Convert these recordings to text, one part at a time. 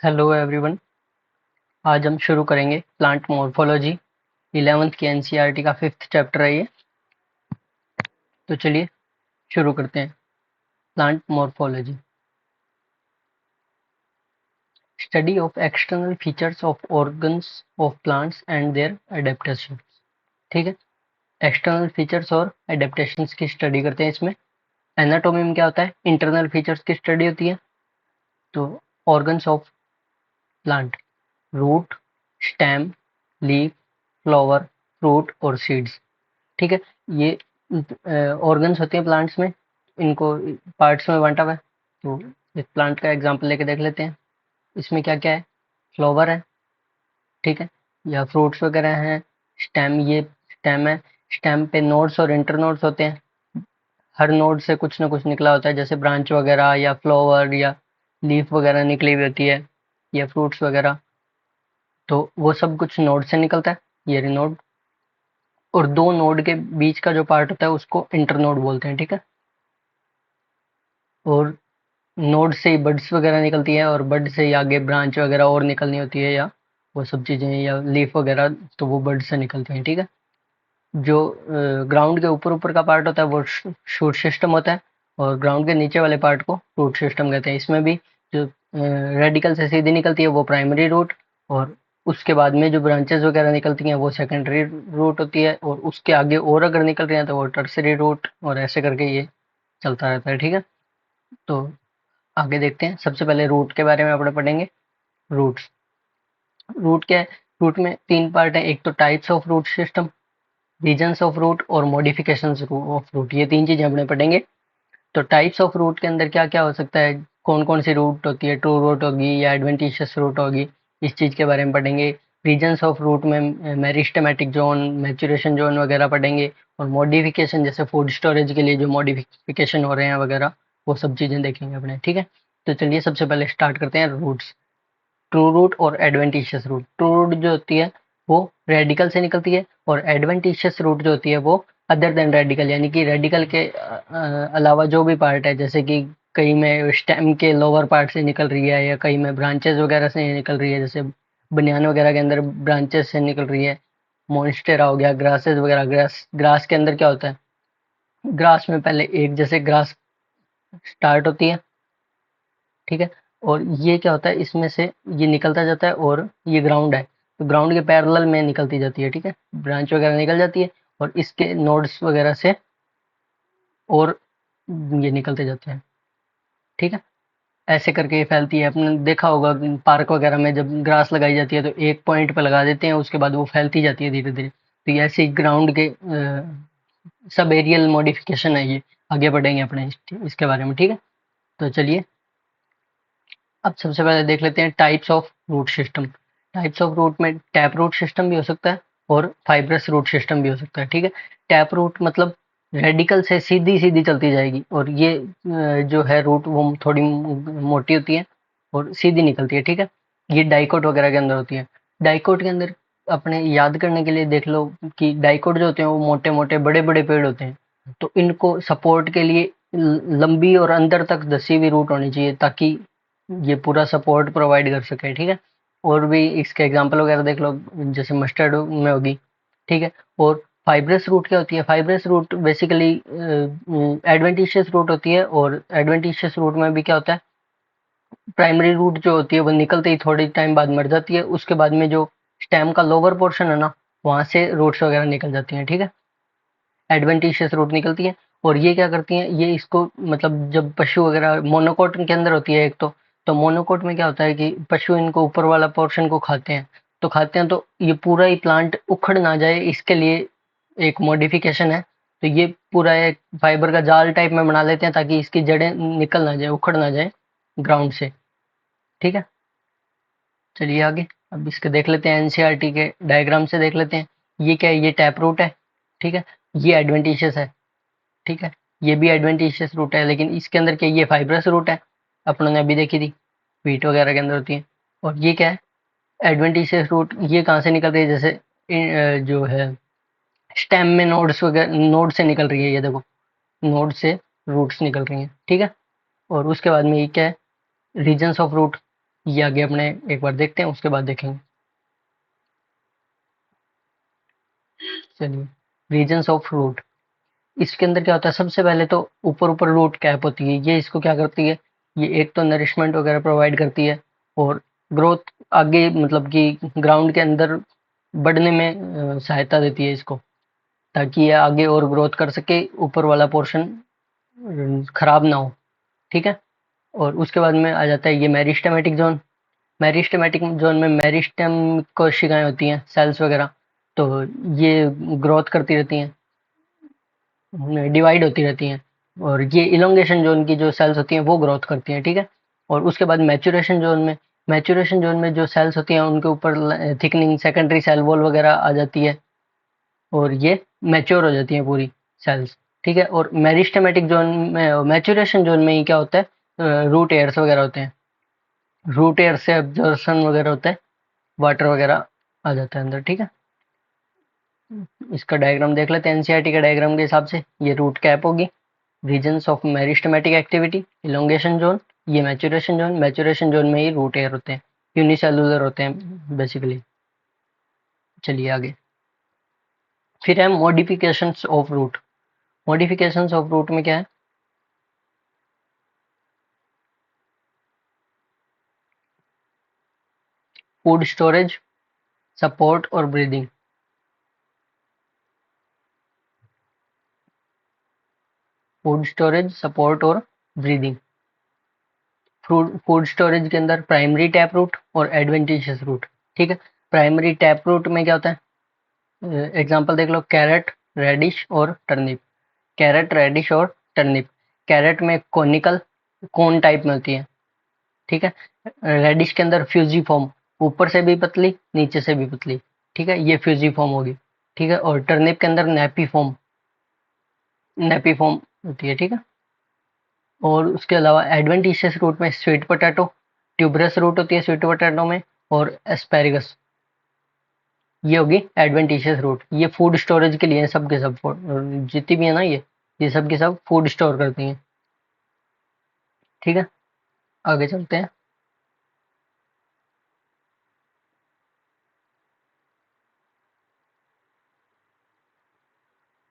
Hello everyone. आज हम शुरू करेंगे प्लांट मॉर्फोलॉजी। 11th की एनसीईआरटी का 5th चैप्टर है ये। तो चलिए शुरू करते हैं। Plant morphology, study of external features of organs of plants and their adaptation. ठीक है, एक्सटर्नल फीचर्स और एडेप्टेशंस की स्टडी करते हैं इसमें। एनाटोमी में क्या होता है, इंटरनल फीचर्स की स्टडी होती है। तो organs of plant, root, stem, leaf, flower, fruit और सीड्स। ठीक है, ये ऑर्गन्स होते हैं प्लांट्स में, इनको पार्ट्स में बांटा हुआ है। तो इस प्लांट का एग्जांपल लेके देख लेते हैं। इसमें क्या क्या है, फ्लावर है, ठीक है, या फ्रूट्स वगैरह हैं। स्टेम, ये स्टेम है। स्टेम पे नोड्स और इंटरनोड्स होते हैं। हर नोड से कुछ ना कुछ निकला होता है, जैसे ब्रांच वगैरह या फ्लावर या लीफ वगैरह निकली हुई होती है, या फ्रूट्स वगैरह। तो वो सब कुछ नोड से निकलता है, ये नोड। और दो नोड के बीच का जो पार्ट होता है उसको इंटरनोड बोलते हैं, ठीक है। और नोड से ही बड्स वगैरह निकलती है, और बड से ही आगे ब्रांच वगैरह और निकलनी होती है, या वो सब चीज़ें, या लीफ वगैरह, तो वो बड से निकलती हैं, ठीक है। जो ग्राउंड के ऊपर ऊपर का पार्ट होता है वो शूट सिस्टम होता है, और ग्राउंड के नीचे वाले पार्ट को रूट सिस्टम कहते हैं। इसमें भी जो रेडिकल से सीधी निकलती है वो प्राइमरी रूट, और उसके बाद में जो ब्रांचेस वगैरह निकलती हैं वो सेकेंडरी रूट होती है, और उसके आगे और अगर निकल रही हैं तो वो टर्सरी रूट, और ऐसे करके ये चलता रहता है, ठीक है। तो आगे देखते हैं। सबसे पहले रूट के बारे में अपने पढ़ेंगे। रूट्स, रूट क्या है, रूट में तीन पार्ट है। एक तो types of root system, reasons of root और मॉडिफिकेशंस ऑफ रूट, ये तीन चीजें अपने पढ़ेंगे। तो टाइप्स ऑफ रूट के अंदर क्या क्या हो सकता है, कौन कौन सी रूट होती है, ट्रू रूट होगी या एडवेंटिशियस रूट होगी, इस चीज के बारे में पढ़ेंगे। रीजन्स ऑफ रूट में मेरिस्टेमेटिक जोन, मैचुरेशन जोन वगैरह पढ़ेंगे। और मॉडिफिकेशन, जैसे फूड स्टोरेज के लिए जो मॉडिफिकेशन हो रहे हैं वगैरह, वो सब चीजें देखेंगे अपने, ठीक है। तो चलिए सबसे पहले स्टार्ट करते हैं रूट्स। ट्रू रूट और एडवेंटिशियस रूट। ट्रू रूट जो होती है वो रेडिकल से निकलती है, और एडवेंटिशियस रूट जो होती है वो अदर देन रेडिकल, यानी कि रेडिकल के अलावा जो भी पार्ट है, जैसे कि कहीं में स्टेम के लोअर पार्ट से निकल रही है, या कहीं में ब्रांचेस वगैरह से निकल रही है, जैसे बनियान वगैरह के अंदर ब्रांचेस से निकल रही है। मॉन्स्टेरा हो गया, ग्रासेस वगैरह। ग्रास, ग्रास के अंदर क्या होता है, ग्रास में पहले एक जैसे ग्रास स्टार्ट होती है, ठीक है। और ये क्या होता है, इसमें से ये निकलता जाता है, और ये ग्राउंड है, तो ग्राउंड के पैरेलल में निकलती जाती है, ठीक है। ब्रांच वगैरह निकल जाती है, और इसके नोड्स वगैरह से और ये निकलते जाते हैं, ठीक है। ऐसे करके ये फैलती है। आपने देखा होगा पार्क वगैरह में जब ग्रास लगाई जाती है तो एक पॉइंट पे लगा देते हैं, उसके बाद वो फैलती जाती है धीरे धीरे। तो ये ऐसे ग्राउंड के सब एरियल मॉडिफिकेशन है ये। आगे बढ़ेंगे अपने इसके बारे में, ठीक है। तो चलिए अब सबसे पहले देख लेते हैं types of root system. Types of root में टैप रूट सिस्टम भी हो सकता है, और फाइब्रस रूट सिस्टम भी हो सकता है, ठीक है। टैप रूट मतलब रेडिकल से सीधी सीधी चलती जाएगी, और ये जो है रूट वो थोड़ी मोटी होती है और सीधी निकलती है, ठीक है। ये डाइकोट वगैरह के अंदर होती है। डाइकोट के अंदर अपने याद करने के लिए देख लो कि डाइकोट जो होते हैं वो मोटे मोटे बड़े बड़े पेड़ होते हैं। तो इनको सपोर्ट के लिए लंबी और अंदर तक धसी हुई रूट होनी चाहिए, ताकि ये पूरा सपोर्ट प्रोवाइड कर सके, ठीक है। और भी इसके एग्जांपल वगैरह देख लो, जैसे मस्टर्ड में होगी, ठीक है। और फाइब्रस रूट क्या होती है, fibrous root basically adventitious root होती है। और एडवेंटिशियस रूट में भी क्या होता है, प्राइमरी रूट जो होती है वो निकलते ही थोड़ी टाइम बाद मर जाती है, उसके बाद में जो स्टेम का लोअर पोर्शन है ना, वहां से रूट्स वगैरह निकल जाती हैं, ठीक है। एडवेंटिशियस रूट निकलती है। और ये क्या करती हैं, ये इसको मतलब जब पशु वगैरह मोनोकोट के अंदर होती है एक तो मोनोकोट में क्या होता है कि पशु इनको ऊपर वाला पोर्शन को खाते हैं। तो खाते हैं तो ये पूरा ही प्लांट उखड़ ना जाए, इसके लिए एक मॉडिफिकेशन है। तो ये पूरा एक फाइबर का जाल टाइप में बना लेते हैं, ताकि इसकी जड़ें निकल ना जाए, उखड़ ना जाए ग्राउंड से, ठीक है। चलिए आगे अब इसके देख लेते हैं, एनसीईआरटी के डायग्राम से देख लेते हैं। ये क्या है, ये टैप रूट है, ठीक है। ये एडवेंटिशियस है, ठीक है। ये भी एडवेंटिशियस रूट है, लेकिन इसके अंदर क्या, ये फाइब्रस रूट है, अपनों ने अभी देखी थी, व्हीट वगैरह के अंदर होती है। और ये क्या है, एडवेंटिशियस रूट। ये कहाँ से निकल रही है, जैसे जो है स्टेम में नोड्स वगैरह, नोड से निकल रही है, ये देखो, नोड से रूट्स निकल रही हैं, ठीक है। और उसके बाद में ये क्या है, रीजन्स ऑफ रूट। ये आगे अपने एक बार देखते हैं, उसके बाद देखेंगे। चलिए, रीजन्स ऑफ रूट। इसके अंदर क्या होता है, सबसे पहले तो ऊपर ऊपर रूट कैप होती है, ये इसको क्या करती है, ये एक तो नरिशमेंट वगैरह प्रोवाइड करती है और ग्रोथ आगे मतलब कि ग्राउंड के अंदर बढ़ने में सहायता देती है इसको, ताकि ये आगे और ग्रोथ कर सके, ऊपर वाला पोर्शन खराब ना हो। ठीक है। और उसके बाद में आ जाता है ये मेरिस्टेमेटिक जोन। मेरिस्टेमेटिक जोन में मेरिस्टेम कोशिकाएं होती हैं, सेल्स वगैरह, तो ये ग्रोथ करती रहती हैं, डिवाइड होती रहती हैं, और ये इलोंगेशन जोन की जो सेल्स होती हैं वो ग्रोथ करती हैं। ठीक है। और उसके बाद मैचुरेशन जोन में जो सेल्स होती हैं उनके ऊपर थिकनिंग सेकेंडरी सेल वॉल वगैरह आ जाती है, और ये मैच्योर हो जाती हैं पूरी सेल्स। ठीक है। और मेरिस्टेमेटिक जोन में, मैचुरेशन जोन में ही क्या होता है, रूट एयर्स वगैरह होते हैं, रूट एयर से एब्जॉर्प्शन वगैरह होता है, वाटर वगैरह आ जाता है अंदर। ठीक है। इसका डायग्राम देख लेते हैं एनसीईआरटी के डायग्राम के हिसाब से। ये रूट कैप होगी, reasons of meristematic activity, elongation zone, ये मैचुरेशन जोन में ही रूट एयर होते हैं, यूनिसेलुलर होते हैं बेसिकली। चलिए आगे, फिर है modifications of root. Modifications of root में क्या है, फूड स्टोरेज, सपोर्ट और ब्रीदिंग। फूड स्टोरेज, सपोर्ट और ब्रीदिंग। फूड फूड स्टोरेज के अंदर प्राइमरी टैप रूट और एडवेंटिशियस रूट। ठीक है। प्राइमरी टैप रूट में क्या होता है, एग्जांपल देख लो, कैरेट, रेडिश और टर्निप। कैरेट, रेडिश और टर्निप। कैरेट में कोनिकल, कोन टाइप में होती है। ठीक है। रेडिश के अंदर फ्यूजीफॉर्म, ऊपर से भी पतली नीचे से भी पतली। ठीक है, ये फ्यूजीफॉर्म होगी। ठीक है। और टर्निप के अंदर नेपीफॉर्म, नेपीफॉर्म होती है। ठीक है। और उसके अलावा एडवेंटिशियस रूट में स्वीट पोटैटो, ट्यूबरस रूट होती है स्वीट पोटैटो में, और एस्पेरिगस, ये होगी एडवेंटिशियस रूट। ये फूड स्टोरेज के लिए है, सब के सब जितनी भी है ना, ये सब के सब फूड स्टोर करती हैं। ठीक है। आगे चलते हैं।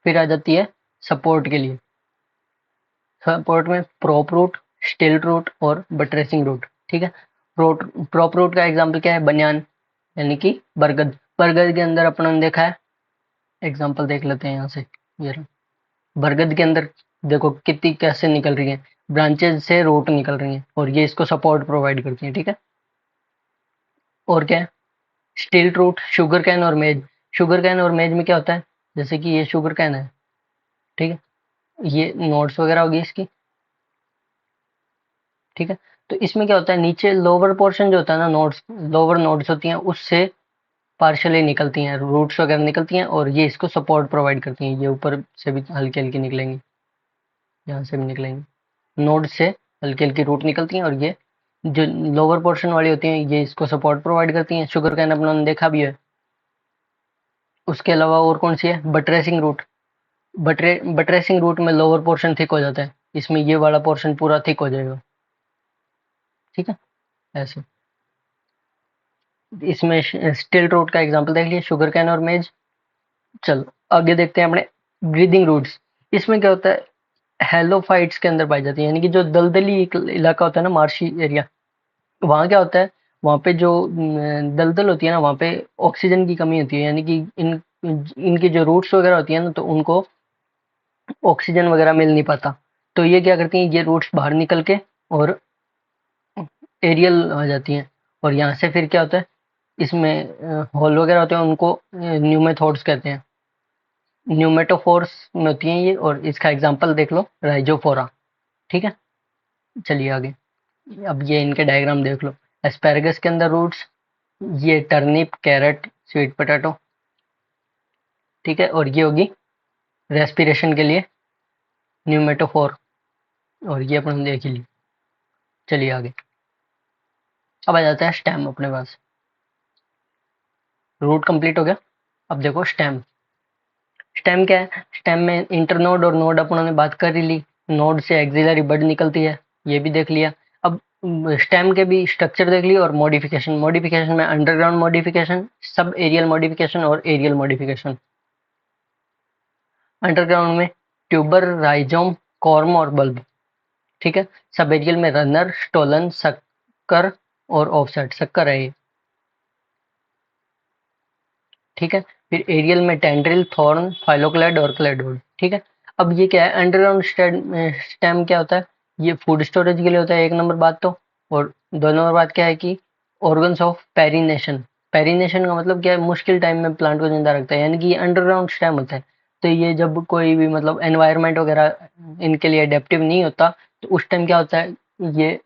फिर आ जाती है सपोर्ट के लिए। सपोर्ट में प्रोप रूट, स्टिल रूट और बटरेसिंग रूट। ठीक है। प्रोप रूट का एग्जाम्पल क्या है, बनियान, यानी कि बरगद। बरगद के अंदर अपन ने देखा है, एग्जाम्पल देख लेते हैं यहाँ से। ये रहा। बरगद के अंदर देखो कितनी कैसे निकल रही है, ब्रांचेज से रूट निकल रही हैं, और ये इसको सपोर्ट प्रोवाइड करती हैं। ठीक है। और क्या है, स्टिल रूट, शुगर कैन और मेज। शुगर कैन और मेज में क्या होता है, जैसे कि ये शुगर कैन है। ठीक है। ये नोट्स वगैरह होगी इसकी। ठीक है। तो इसमें क्या होता है, नीचे लोअर पोर्शन जो होता है ना, नोड्स, लोअर नोड्स होती हैं, उससे पार्शियली निकलती हैं, रूट्स वगैरह निकलती हैं, और ये इसको सपोर्ट प्रोवाइड करती हैं। ये ऊपर से भी हल्की हल्की निकलेंगी, यहाँ से भी निकलेंगी, नोड से हल्की हल्की रूट निकलती हैं, और ये जो लोअर पोर्शन वाली होती हैं ये इसको सपोर्ट प्रोवाइड करती हैं। शुगर कैन अपना देखा भी है। उसके अलावा और कौन सी है, बटरेसिंग रूट। बटरेसिंग रूट में लोअर पोर्शन थिक हो जाता है, इसमें ये वाला पोर्शन पूरा थिक हो जाएगा। ठीक है। ऐसे इसमें स्टिल रूट का एग्जांपल देख लिया, शुगर कैन और मेज। चलो आगे देखते हैं अपने ब्रीदिंग रूट्स। इसमें क्या होता है, हेलोफाइट्स के अंदर पाई जाती है, यानी कि जो दलदली इलाका होता है ना, मार्शी एरिया, वहाँ क्या होता है, वहाँ पे जो दलदल होती है ना, वहाँ पे ऑक्सीजन की कमी होती है, यानी कि इनकी जो रूट्स वगैरह होती है ना, तो उनको ऑक्सीजन वगैरह मिल नहीं पाता। तो ये क्या करती हैं, ये रूट्स बाहर निकल के और एरियल आ जाती हैं, और यहाँ से फिर क्या होता है, इसमें होल वगैरह होते हैं, उनको न्यूमेथोड्स कहते हैं। न्यूमेटोफोर्स में होती हैं ये, और इसका एग्जांपल देख लो, राइजोफोरा। ठीक है। चलिए आगे, अब ये इनके डायग्राम देख लो। एस्पैरागस के अंदर रूट्स, ये टर्निप, कैरेट, स्वीट पोटैटो। ठीक है। और ये होगी रेस्पिरेशन के लिए न्यूमेटोफोर, और ये अपन देख ही ली। चलिए आगे, अब आ जाता है स्टेम अपने पास। रूट कंप्लीट हो गया। अब देखो स्टेम। स्टेम क्या है, स्टेम में इंटरनोड और नोड अपन ने बात कर ही ली। नोड से एक्सिलरी बड निकलती है, ये भी देख लिया। अब स्टेम के भी स्ट्रक्चर देख लिए और मॉडिफिकेशन मॉडिफिकेशन में underground modification, sub aerial modification और एरियल मॉडिफिकेशन। अंडरग्राउंड में ट्यूबर, राइजोम, कॉर्म और बल्ब। ठीक है। सब एरियल में रनर, स्टोलन, सक्कर और ऑफसेट। सक्कर है ये। ठीक है। फिर एरियल में टेंड्रिल, थॉर्न, फाइलोक्लेड और क्लेडोड। ठीक है। अब ये क्या है, अंडरग्राउंड स्टेम क्या होता है, ये फूड स्टोरेज के लिए होता है, एक नंबर बात तो। और दो नंबर बात क्या है कि ऑर्गन्स ऑफ पेरिनेशन। पेरिनेशन का मतलब क्या है, मुश्किल टाइम में प्लांट को जिंदा रखता है, यानी कि ये अंडरग्राउंड स्टेम होता है। तो ये जब कोई भी मतलब एनवायरनमेंट वगैरह इनके लिए अडेप्टिव नहीं होता, तो उस टाइम क्या होता है, ये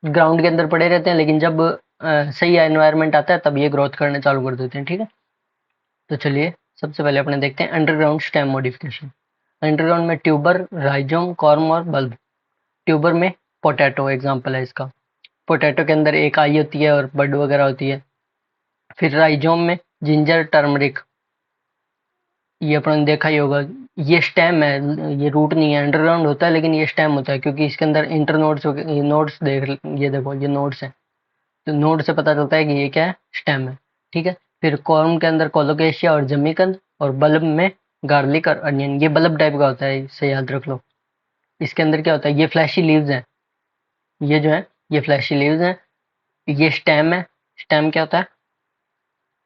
ग्राउंड के अंदर पड़े रहते हैं, लेकिन जब सही एनवायरनमेंट आता है तब ये ग्रोथ करने चालू कर देते हैं। ठीक है। तो चलिए सबसे पहले अपने देखते हैं अंडरग्राउंड स्टेम मॉडिफिकेशन। अंडरग्राउंड में ट्यूबर, राइजोम, कॉर्म और बल्ब। ट्यूबर में पोटैटो एग्जांपल है इसका। पोटैटो के अंदर एक आई होती है और बड वगैरह होती है। फिर राइजोम में जिंजर, टर्मरिक, ये अपन ने देखा ही होगा। ये स्टेम है, ये रूट नहीं है। अंडरग्राउंड होता है लेकिन ये स्टेम होता है, क्योंकि इसके अंदर इंटरनोड्स, ये नोड्स ये देखो, ये नोड्स है। तो नोड से पता चलता है कि ये क्या है, स्टेम है। ठीक है। फिर कॉर्म के अंदर कोलोकेशिया और जमीकंद, और बल्ब में गार्लिक और अनियन। ये बल्ब टाइप का होता है, इसे याद रख लो। इसके अंदर क्या होता है, ये फ्लैशी लीव्स हैं। ये जो है, ये फ्लैशी लीव्स हैं। ये स्टेम है। स्टेम क्या होता है,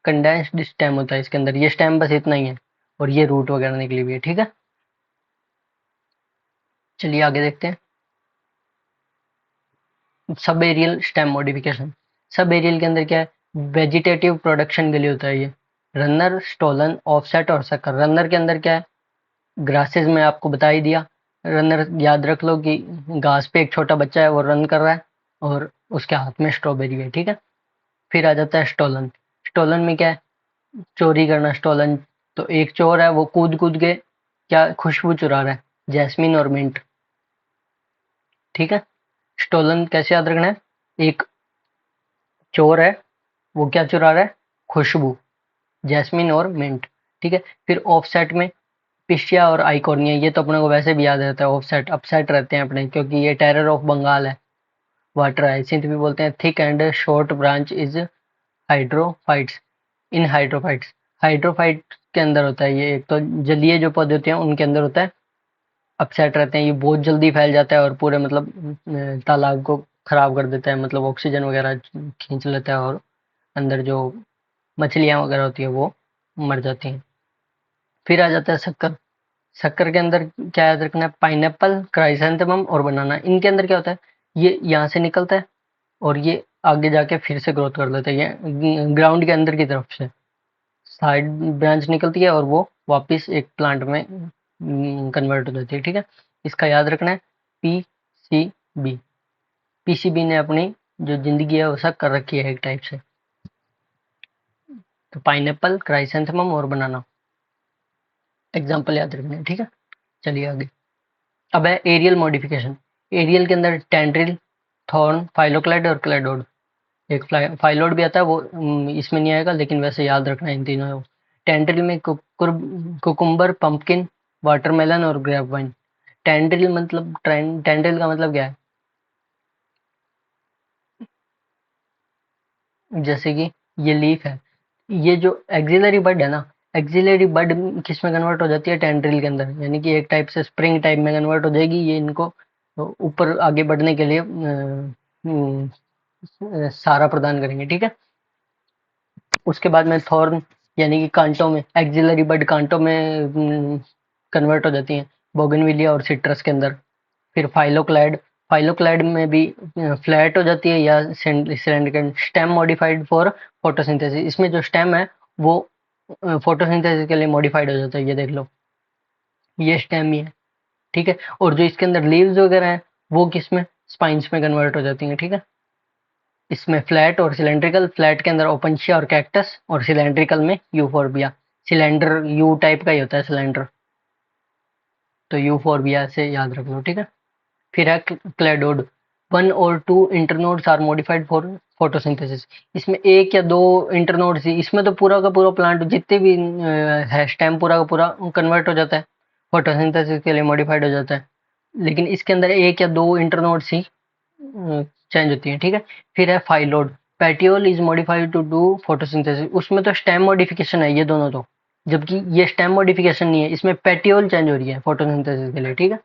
कंडेंस्ड स्टेम होता है इसके अंदर। ये स्टेम बस इतना ही है, और ये रूट वगैरह निकली हुई है। ठीक है। चलिए आगे देखते हैं। Sub aerial stem modification. Sub aerial के अंदर क्या है, वेजिटेटिव प्रोडक्शन के लिए होता है ये। रनर, स्टोलन, ऑफसेट और सकर। रनर के अंदर क्या है, ग्रासेस में आपको बता ही दिया। रनर याद रख लो कि घास पे एक छोटा बच्चा है, वो रन कर रहा है और उसके हाथ में स्ट्रॉबेरी है। ठीक है। फिर आ जाता है स्टोलन। स्टोलन में क्या है, चोरी करना। स्टोलन तो एक चोर है, वो कूद कूद के क्या खुशबू चुरा रहा है, जैस्मिन और मिंट। ठीक है। स्टोलन कैसे याद रखना है, एक चोर है, वो क्या चुरा रहा है, खुशबू, जैस्मिन और मिंट। ठीक है। फिर ऑफसेट में पिशिया और आइकोनिया। ये तो अपने को वैसे भी याद रहता है, ऑफसेट अपसेट रहते हैं अपने, क्योंकि ये टेरर ऑफ बंगाल है। वाटर हाइसिंथ भी बोलते हैं। Thick and short branch is hydrophytes. In hydrophytes, hydrophyte के अंदर होता है ये। एक तो जलीय जो पौधे होते हैं उनके अंदर होता है, अपसेट रहते हैं। ये बहुत जल्दी फैल जाता है और पूरे मतलब तालाब को खराब कर देता है, मतलब ऑक्सीजन वगैरह खींच लेता है, और अंदर जो मछलियाँ वगैरह होती है वो मर जाती हैं। फिर आ जाता है शक्कर। शक्कर के अंदर क्या याद रखना है, पाइनएप्पल, क्राइसैंथेमम और बनाना। इनके अंदर क्या होता है, ये यहाँ से निकलता है और ये आगे जाके फिर से ग्रोथ कर लेता है, ये ग्राउंड के अंदर की तरफ से साइड ब्रांच निकलती है और वो वापस एक प्लांट में कन्वर्ट हो जाती है। ठीक है। इसका याद रखना है, पीसीबी। पीसीबी ने अपनी जो जिंदगी है वो सब कर रखी है एक टाइप से। तो पाइनएप्पल, क्राइसैंथेमम और बनाना एग्जाम्पल याद रखना है। ठीक है। चलिए आगे। अब है एरियल मॉडिफिकेशन। एरियल के अंदर टेंड्रिल, थॉर्न, फाइलोक्लेड और क्लेडोड। एक फाइलोड भी आता है, वो इसमें नहीं आएगा, लेकिन वैसे याद रखना है इन तीनों। टेंड्रिल में कुकुम्बर, पंपकिन, वाटरमेलन और ग्रेप वाइन। टेंड्रिल मतलब टेंड्रिल का मतलब क्या है, जैसे कि ये लीफ है, ये जो एक्सिलरी बड है ना, एक्सिलरी बड किस में कन्वर्ट हो जाती है, टेंड्रिल के अंदर, यानी कि एक टाइप से स्प्रिंग टाइप में कन्वर्ट हो जाएगी। ये इनको ऊपर आगे बढ़ने के लिए सहारा प्रदान करेंगे। ठीक है। उसके बाद में थॉर्न, यानी कि कांटों में, एक्सिलरी बड कांटों में कन्वर्ट हो जाती हैं, बोगनविलिया और सिट्रस के अंदर। फिर फाइलोक्लाइड, फाइलोक्लाइड में भी फ्लैट हो जाती है या cylindrical. Stem modified for photosynthesis. इसमें जो स्टेम है वो फोटोसिंथेसिस के लिए मॉडिफाइड हो जाता है, ये देख लो, ये स्टेम ही है। ठीक है। और जो इसके अंदर लीव्स वगैरह हैं वो किस में, स्पाइन्स में कन्वर्ट हो जाती हैं। ठीक है। इसमें फ्लैट और सिलेंड्रिकल, फ्लैट के अंदर ओपनशिया और कैक्टस, और सिलेंड्रिकल में यूफोर्बिया। सिलेंडर यू टाइप का ही होता है सिलेंडर, तो यूफोर्बिया से याद रख लो। ठीक है। फिर है क्लेडोड। वन और two internodes are modified for photosynthesis. इसमें एक या दो इंटरनोड्स ही, इसमें तो पूरा का पूरा प्लांट जितने भी है स्टेम पूरा का पूरा कन्वर्ट हो जाता है, फोटोसिंथेसिस के लिए मॉडिफाइड हो जाता है। लेकिन इसके अंदर एक या दो इंटरनोड्स ही चेंज होती है, ठीक है। फिर है phyllode, petiole is modified to do photosynthesis, उसमें तो स्टेम मॉडिफिकेशन है ये दोनों तो, जबकि ये स्टेम मॉडिफिकेशन नहीं है, इसमें पेटियोल चेंज हो रही है फोटोसिंथेसिस के लिए, ठीक है।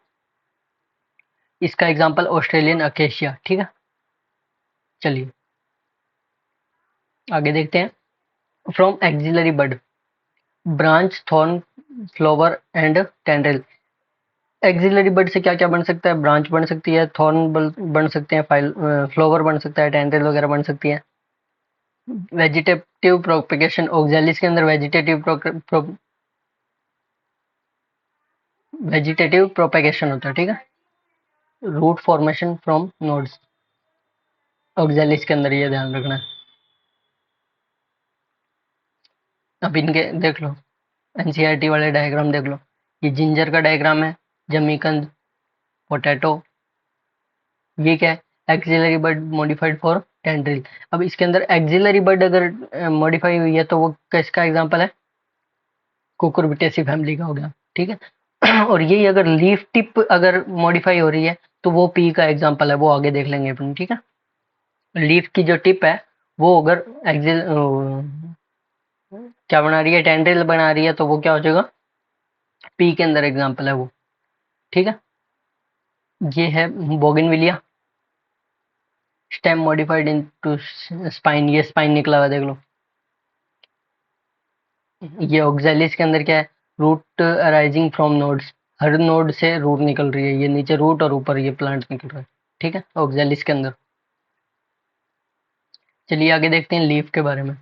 इसका एग्जांपल ऑस्ट्रेलियन अकेशिया, ठीक है। चलिए आगे देखते हैं। From axillary bud, branch, thorn, flower and tendril. Axillary bud से क्या क्या बन सकता है? ब्रांच बन सकती है, थॉर्न बन सकते हैं, फ्लावर बन सकता है, टेंड्रिल वगैरह बन सकती है। वेजिटेटिव प्रोपेगेशन, ऑक्जेलिस के अंदर वेजिटेटिव प्रोपेगेशन होता है, ठीक है। Root formation from nodes, oxalis के अंदर, ये ध्यान रखना है। अब इनके देख लो, एनसीईआरटी वाले डायग्राम देख लो। ये जिंजर का डायग्राम है, जमीकंद, पोटैटो, ये क्या है? Axillary bud modified for tendril. अब इसके अंदर एक्सिलरी बर्ड अगर मॉडिफाई हुई है तो वो किसका एग्जांपल है? कुकुरबिटेसी फैमिली का हो गया, ठीक है। और यही अगर लीफ टिप अगर मॉडिफाई हो रही है तो वो पी का एग्जांपल है, वो आगे देख लेंगे अपन, ठीक है। लीफ की जो टिप है वो अगर एक्सिल क्या बना रही है? टेंड्रिल बना रही है, तो वो क्या हो जाएगा? पी के अंदर एग्जांपल है वो, ठीक है। ये है bougainvillea, stem modified into spine, ये स्पाइन निकला हुआ देख लो। ये ऑक्जेलिस के अंदर क्या है? रूट अराइजिंग फ्रॉम नोड्स, हर नोड से रूट निकल रही है, ये नीचे रूट और ऊपर ये प्लांट निकल रहा है, ठीक है, ऑक्जेलिस के अंदर। चलिए आगे देखते हैं लीफ के बारे में।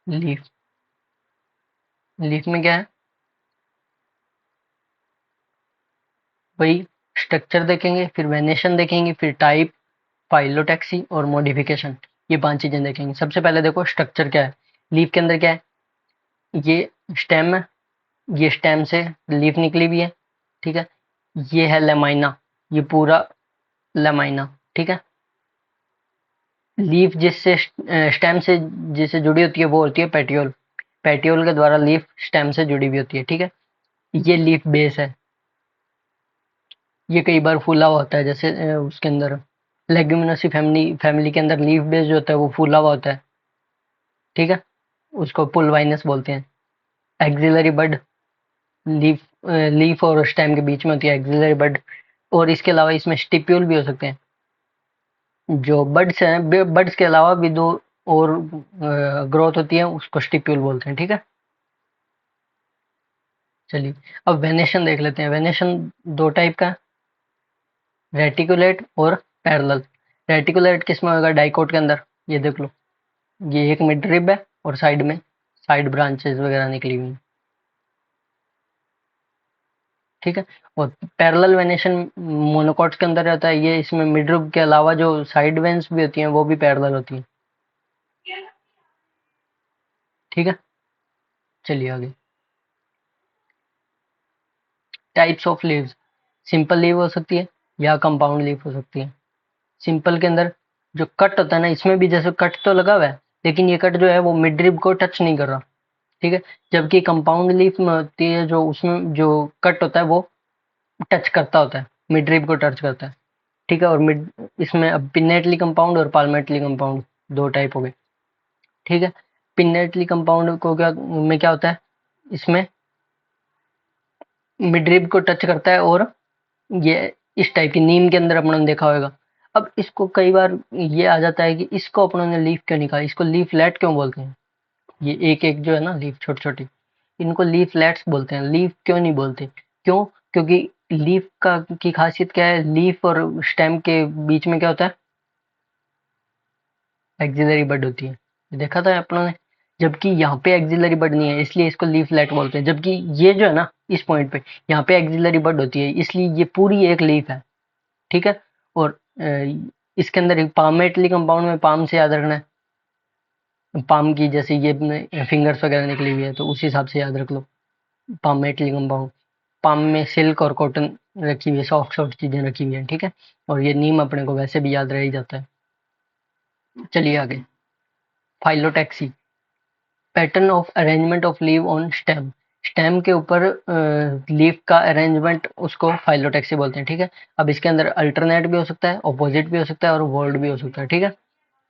लीफ, लीफ में क्या है? वही स्ट्रक्चर देखेंगे, फिर वेनेशन देखेंगे, फिर टाइप, फाइलोटैक्सी और मॉडिफिकेशन, ये 5 चीजें देखेंगे। सबसे पहले देखो स्ट्रक्चर क्या है। लीफ के अंदर क्या है? ये स्टेम है, ये स्टेम से लीफ निकली हुई है, ठीक है। ये है लेमाइना, ये पूरा लेमाइना, ठीक है। लीफ जिससे स्टेम से जिससे जुड़ी होती है वो होती है पेटियोल, पेटियोल के द्वारा लीफ स्टेम से जुड़ी हुई होती है, ठीक है। ये लीफ बेस है, ये कई बार फूला हुआ होता है, जैसे उसके अंदर लेग्यूमिनोसी फैमिली फैमिली के अंदर लीफ बेस जो होता है वो फूला हुआ होता है, ठीक है। उसको पुलवाइनस बोलते हैं। एक्सिलरी बड, लीफ लीफ और स्टेम के बीच में होती है एक्सिलरी बड। और इसके अलावा इसमें स्टिप्यूल भी हो सकते हैं। जो बड्स हैं, बड्स के अलावा भी दो और ग्रोथ होती है, उसको स्टिप्यूल बोलते हैं, ठीक है। चलिए अब वेनेशन देख लेते हैं। वेनेशन दो टाइप का, रेटिकुलेट और पैरेलल। रेटिकुलेट किस में होगा? डाइकोट के अंदर, ये देख लो, ये एक मिड रिब है और साइड में साइड ब्रांचेस वगैरह निकली हुई हैं, ठीक है। और पैरेलल वेनेशन मोनोकॉट्स के अंदर रहता है, ये इसमें मिड रिब के अलावा जो साइड वेन्स भी होती हैं वो भी पैरेलल होती हैं, ठीक है। चलिए आगे। Types of leaves, simple leave हो सकती है या कंपाउंड लीव हो सकती है। सिंपल के अंदर जो कट होता है ना, इसमें भी जैसे कट तो लगा हुआ है, लेकिन ये कट जो है वो मिड रिब को टच नहीं कर रहा, ठीक है। जबकि कंपाउंड लीफ में होती है जो, उसमें जो कट होता है वो टच करता होता है, मिड रिब को टच करता है, ठीक है। और मिड, इसमें अब पिन्नेटली कंपाउंड और पाल्मेटली कंपाउंड दो टाइप हो गए, ठीक है। पिन्नेटली कंपाउंड को क्या में क्या होता है? इसमें मिड रिब को टच करता है, और ये इस टाइप की नीम के अंदर अपनों ने देखा होगा। अब इसको कई बार ये आ जाता है कि इसको अपनों ने लीफ क्यों नहीं कहा, इसको लीफलेट क्यों बोलते हैं? ये एक एक जो है ना लीफ छोटी छोटी, इनको लीफलेट्स बोलते हैं, लीफ क्यों नहीं बोलते? क्यों? क्योंकि लीफ का की खासियत क्या है? लीफ और स्टेम के बीच में क्या होता है? एक्सिलरी बड होती है, देखा था अपनों ने। जबकि यहाँ पे एक्सिलरी बड नहीं है, इसलिए इसको लीफलेट बोलते हैं। जबकि ये जो है ना, इस पॉइंट पे यहाँ पे एक्सिलरी बड होती है, इसलिए ये पूरी एक लीफ है, ठीक है। और इसके अंदर एक पामेटली कंपाउंड में, पाम से याद रखना है, पाम की जैसे ये फिंगर्स वगैरह निकली हुई है, तो उस हिसाब से याद रख लो। पामेटली कंपाउंड, पाम में सिल्क और कॉटन रखी हुई है, सॉफ्ट सॉफ्ट चीजें रखी हुई हैं, ठीक है। और ये नीम अपने को वैसे भी याद रह ही जाता है। चलिए आगे। Phyllotaxy, pattern of arrangement of leave on stem. Stem के ऊपर लीफ का अरेंजमेंट उसको फाइलोटैक्सी बोलते हैं, ठीक है। अब इसके अंदर अल्टरनेट भी हो सकता है, ऑपोजिट भी हो सकता है और वर्ड भी हो सकता है, ठीक है।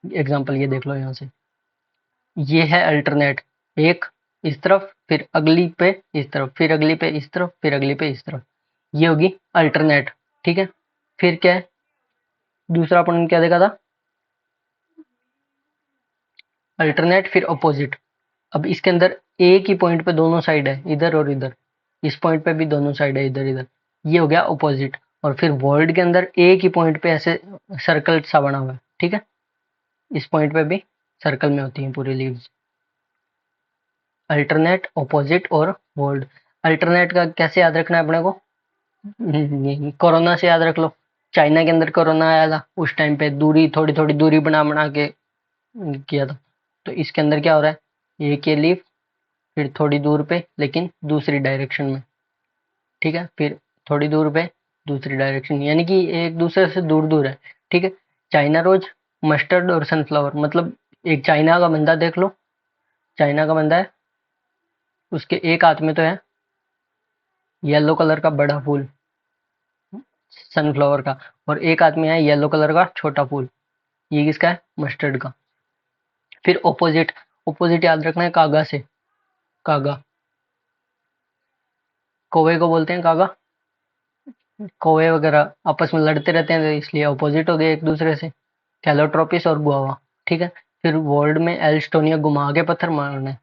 एग्जांपल ये देख लो यहाँ से, ये है अल्टरनेट, एक इस तरफ, फिर अगली पे इस तरफ, फिर अगली पे इस तरफ, फिर अगली पे इस तरफ, ये होगी अल्टरनेट, ठीक है। फिर क्या है, दूसरा अपन ने क्या देखा था, अल्टरनेट फिर अपोजिट। अब इसके अंदर एक ही पॉइंट पे दोनों साइड है, इधर और इधर, इस पॉइंट पे भी दोनों साइड है, इधर इधर, ये हो गया अपोजिट। और फिर वर्ल्ड के अंदर एक ही पॉइंट पे ऐसे सर्कल सा बना हुआ है, ठीक है। इस पॉइंट पे भी सर्कल में होती हैं पूरी लीव्स। अल्टरनेट, ऑपोजिट और वर्ल्ड। अल्टरनेट का कैसे याद रखना है अपने को, कोरोना से याद रख लो। चाइना के अंदर कोरोना आया था, उस टाइम पे दूरी थोड़ी थोड़ी दूरी बना बना के किया था। तो इसके अंदर क्या हो रहा है, एक ये लीफ, फिर थोड़ी दूर पे लेकिन दूसरी डायरेक्शन में, ठीक है, फिर थोड़ी दूर पे दूसरी डायरेक्शन, यानी कि एक दूसरे से दूर दूर है, ठीक है। चाइना रोज, मस्टर्ड और सनफ्लावर, मतलब एक चाइना का बंदा देख लो, चाइना का बंदा है, उसके एक हाथ में तो है येलो कलर का बड़ा फूल सनफ्लावर का, और एक हाथ में है येलो कलर का छोटा फूल, ये किसका है, मस्टर्ड का। फिर ऑपोजिट, ऑपोजिट याद रखना है कागा से, कागा, कौवे को बोलते हैं कागा, कौवे वगैरह आपस में लड़ते रहते हैं तो इसलिए ऑपोजिट हो गए एक दूसरे से, कैलोट्रोपिस और गुआवा, ठीक है। फिर वर्ल्ड में एल्स्टोनिया, घुमा के पत्थर मारना है,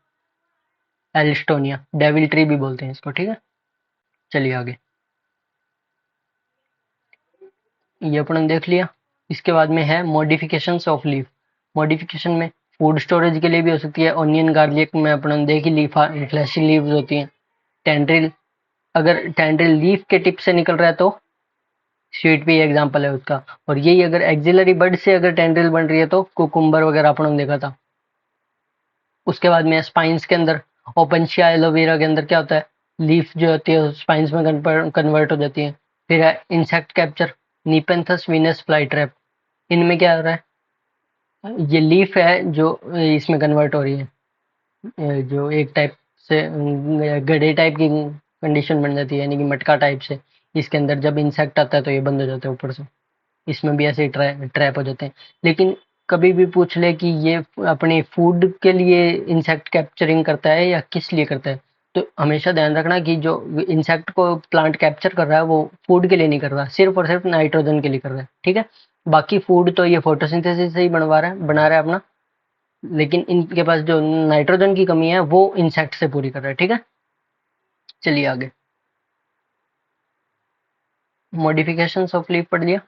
एल्स्टोनिया, डेविल ट्री भी बोलते हैं इसको, ठीक है। चलिए आगे, ये अपन ने देख लिया। इसके बाद में है मॉडिफिकेशंस ऑफ लीफ। मॉडिफिकेशन में फूड स्टोरेज के लिए भी हो सकती है, ऑनियन गार्लिक में अपन ने देखी लीफ, फ्लैशी लीव्स होती हैं। टेंड्रिल, अगर टेंड्रिल लीफ के टिप से निकल रहा है तो स्वीट भी एग्जांपल है उसका। और यही अगर एक्सिलरी बड से अगर टेंड्रिल बन रही है तो कुकुम्बर वगैरह अपन ने देखा था। उसके बाद में स्पाइंस के अंदर, ओपनशिया एलोवेरा के अंदर क्या होता है, लीफ जो होती है स्पाइंस में कन्वर्ट हो जाती है। फिर है insect capture, Nepenthes Venus fly trap, इनमें क्या हो रहा है, ये लीफ है जो इसमें कन्वर्ट हो रही है, जो एक टाइप से गड्ढे टाइप की कंडीशन बन जाती है, यानी कि मटका टाइप से। इसके अंदर जब इंसेक्ट आता है तो ये बंद हो जाता है ऊपर से, इसमें भी ऐसे ट्रैप हो जाते हैं। लेकिन कभी भी पूछ ले कि ये अपने फूड के लिए इंसेक्ट कैप्चरिंग करता है या किस लिए करता है, तो हमेशा ध्यान रखना कि जो इंसेक्ट को प्लांट कैप्चर कर रहा है वो फूड के लिए नहीं कर रहा, सिर्फ और सिर्फ नाइट्रोजन के लिए कर रहा है, ठीक है। बाकी फूड तो ये फोटोसिंथेसिस से ही बना रहा है अपना, लेकिन इनके पास जो नाइट्रोजन की कमी है वो इंसेक्ट से पूरी कर रहा है, ठीक है। चलिए आगे, मॉडिफिकेशन ऑफ लीफ पढ़ लिया।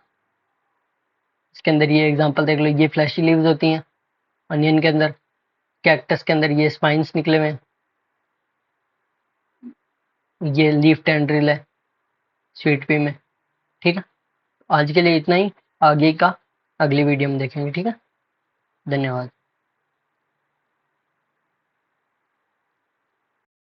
इसके अंदर ये एग्जांपल देख लो, ये फ्लैशी लीव्स होती हैं अनियन के अंदर, कैक्टस के अंदर ये स्पाइंस निकले हुए हैं, ये लीफ टेंड्रिल है स्वीट पी में, ठीक है। आज के लिए इतना ही, आगे का अगली वीडियो में देखेंगे, ठीक है। धन्यवाद।